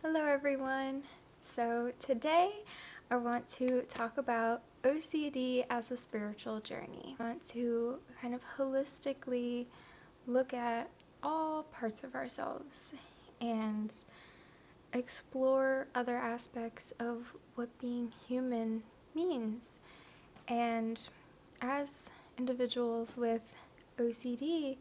Hello everyone! So today I want to talk about OCD as a spiritual journey. I want to kind of holistically look at all parts of ourselves and explore other aspects of what being human means. And as individuals with OCD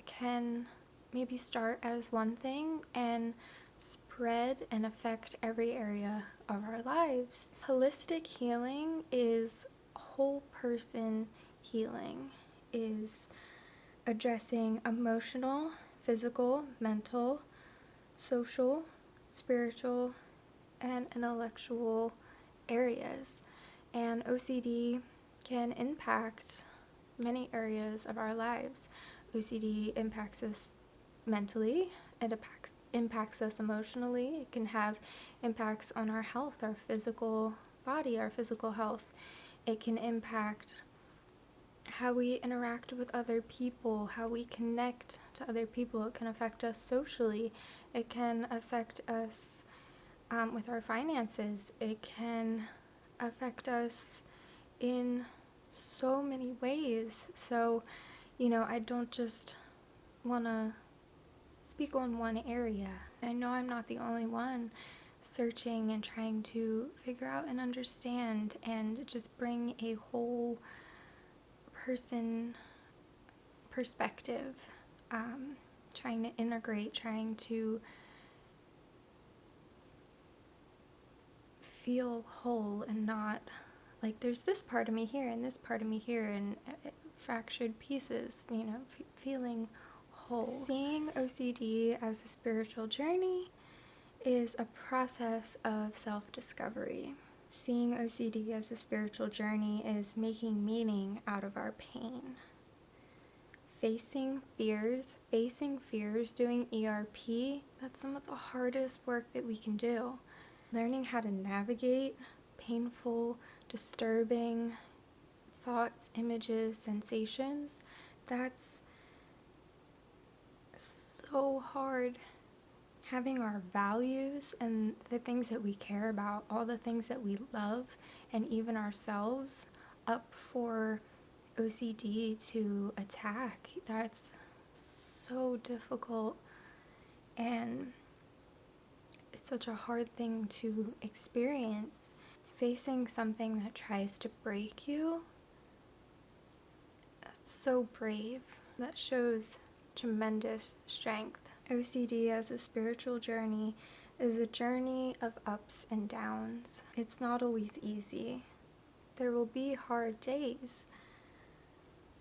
can maybe start as one thing and spread and affect every area of our lives. Holistic healing is whole person healing, is addressing emotional, physical, mental, social, spiritual, and intellectual areas. And OCD can impact many areas of our lives. OCD impacts us mentally, it impacts us emotionally, it can have impacts on our health, our physical body, our physical health. It can impact how we interact with other people, how we connect to other people. It can affect us socially. It can affect us with our finances. It can affect us in so many ways. So, I don't just want to speak on one area. I know I'm not the only one searching and trying to figure out and understand and just bring a whole person perspective, trying to integrate, trying to feel whole and not like there's this part of me here and this part of me here and fractured pieces, feeling whole. Seeing OCD as a spiritual journey is a process of self-discovery. Seeing OCD as a spiritual journey is making meaning out of our pain. Facing fears, doing ERP, that's some of the hardest work that we can do. Learning how to navigate painful, disturbing thoughts, images, sensations, that's so hard. Having our values and the things that we care about, all the things that we love, and even ourselves up for OCD to attack, that's so difficult, and it's such a hard thing to experience. Facing something that tries to break you, that's so brave. That shows tremendous strength. OCD as a spiritual journey is a journey of ups and downs. It's not always easy. There will be hard days,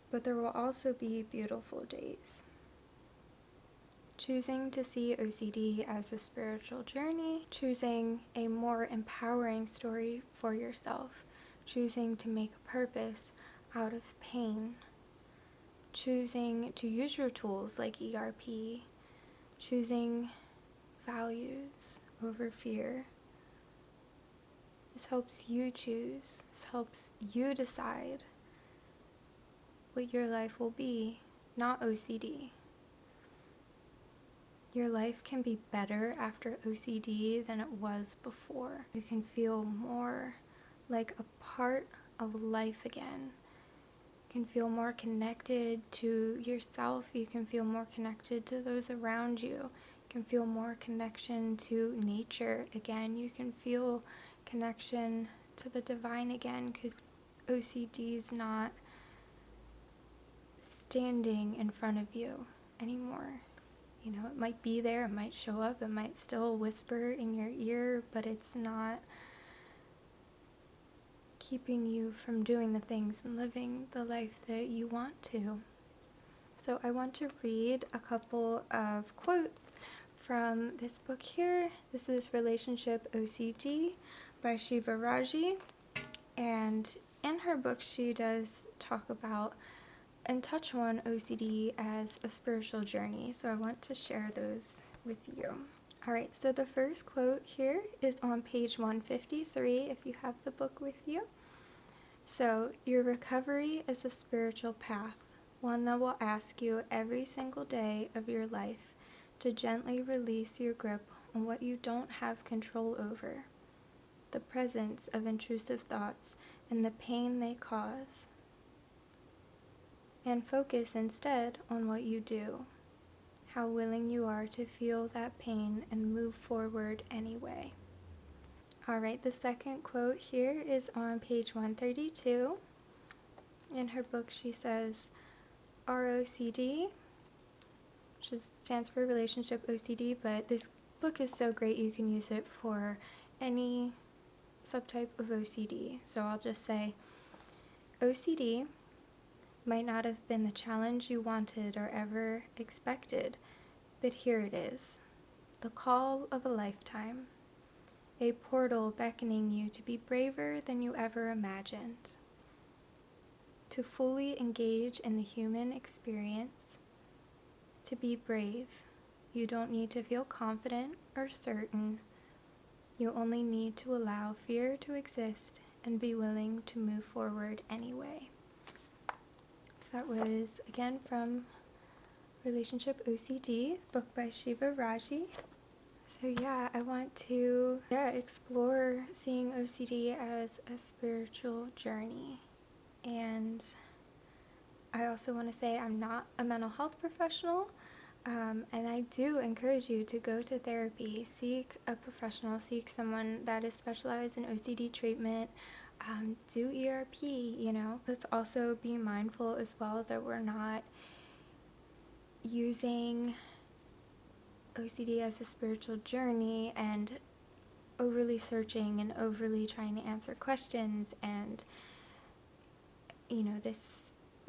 but there will also be beautiful days. Choosing to see OCD as a spiritual journey, choosing a more empowering story for yourself, choosing to make a purpose out of pain, choosing to use your tools like ERP, choosing values over fear. This helps you choose. This helps you decide what your life will be, not OCD. Your life can be better after OCD than it was before. You can feel more like a part of life again. You can feel more connected to yourself. You can feel more connected to those around you. You can feel more connection to nature again. You can feel connection to the divine again, because OCD is not standing in front of you anymore. It might be there, it might show up, it might still whisper in your ear, but it's not keeping you from doing the things and living the life that you want to. So I want to read a couple of quotes from this book here. This is Relationship OCD by Shiva Raji, and in her book she does talk about and touch on OCD as a spiritual journey, so I want to share those with you. Alright, so the first quote here is on page 153 if you have the book with you. So, your recovery is a spiritual path, one that will ask you every single day of your life to gently release your grip on what you don't have control over, the presence of intrusive thoughts and the pain they cause, and focus instead on what you do, how willing you are to feel that pain and move forward anyway. All right, the second quote here is on page 132. In her book, she says, ROCD, which stands for Relationship OCD, but this book is so great you can use it for any subtype of OCD. So I'll just say, OCD might not have been the challenge you wanted or ever expected, but here it is, the call of a lifetime, a portal beckoning you to be braver than you ever imagined, to fully engage in the human experience. To be brave, you don't need to feel confident or certain. You only need to allow fear to exist and be willing to move forward anyway. So that was, again, from Relationship OCD, book by Shiva Raji. So yeah, I want to explore seeing OCD as a spiritual journey. And I also want to say I'm not a mental health professional, and I do encourage you to go to therapy, seek a professional, seek someone that is specialized in OCD treatment, do ERP, Let's also be mindful as well that we're not using OCD as a spiritual journey and overly searching and overly trying to answer questions, and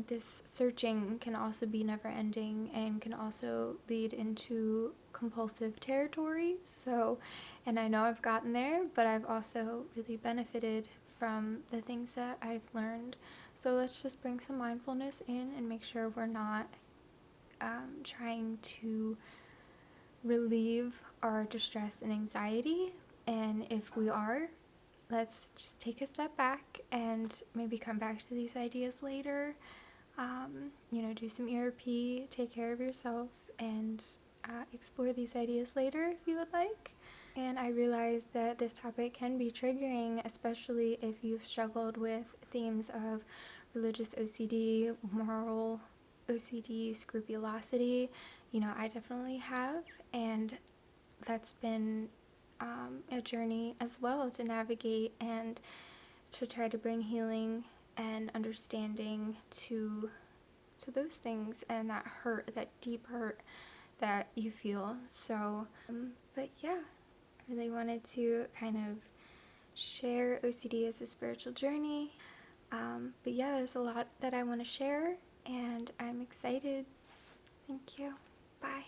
this searching can also be never ending and can also lead into compulsive territory. So, and I know I've gotten there, but I've also really benefited from the things that I've learned. So let's just bring some mindfulness in and make sure we're not trying to relieve our distress and anxiety. And if we are, let's just take a step back and maybe come back to these ideas later. Do some ERP, take care of yourself, and explore these ideas later if you would like. And I realize that this topic can be triggering, especially if you've struggled with themes of religious OCD, moral OCD, scrupulosity. I definitely have, and that's been a journey as well to navigate and to try to bring healing and understanding to those things and that hurt, that deep hurt that you feel. So, but yeah, I really wanted to kind of share OCD as a spiritual journey. But yeah, there's a lot that I want to share, and I'm excited. Thank you. Bye.